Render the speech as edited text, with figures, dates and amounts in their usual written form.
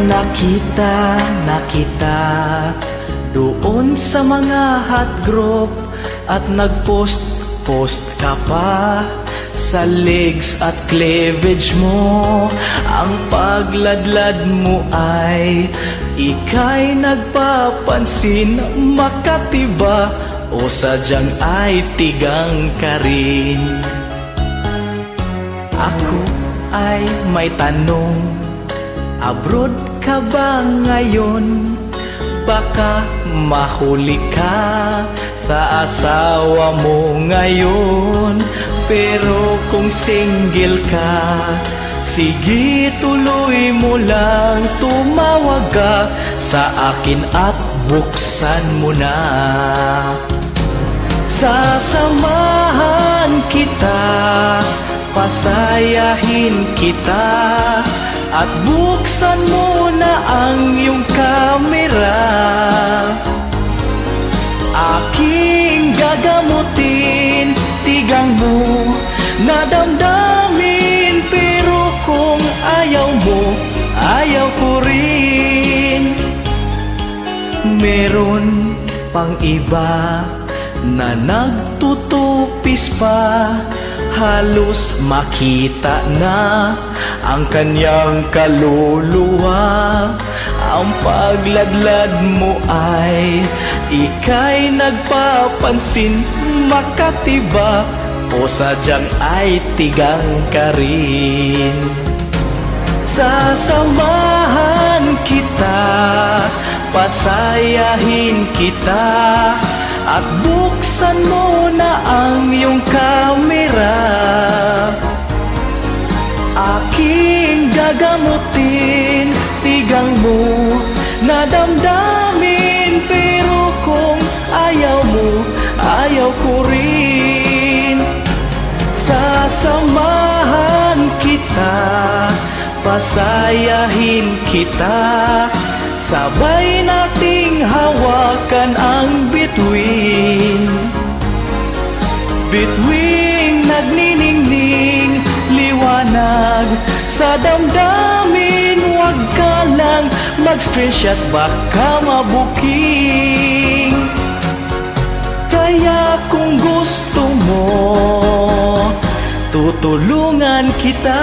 Nakita doon sa mga hot group at nagpost ka pa sa legs at cleavage mo. Ang pagladlad mo ay ika'y nagpapansin, Makati ba o sadyang ay tigang ka rin? Ako ay may tanong, abroad ka ba ngayon? Baka mahuli ka sa asawa mo ngayon. Pero kung single ka, sige tuloy mo lang, tumawag ka sa akin at buksan mo na. Sasamahan kita, pasayahin kita, at buksan mo na ang iyong kamera. Aking gagamutin, tigang mo na damdamin. Pero kung ayaw mo, ayaw ko rin. Meron pang iba na nagtutupis pa, halos makita na ang kanyang kaluluwa. Ang pagladlad mo ay ika'y nagpapansin, Makati ba o sadyang ay tigang ka rin? Sasamahan kita, pasayahin kita, at buksan mo na ang iyong kamera. Aking gagamutin, tigang mo na damdamin. Pero kung ayaw mo, ayaw ko rin. Sasamahan kita, pasayahin kita, sabay nating hawakan ang bituin. Bituing nagniningning, liwanag sa damdamin. Huwag ka lang mag-screenshot, baka mabuking. Kaya kung gusto mo, tutulungan kita.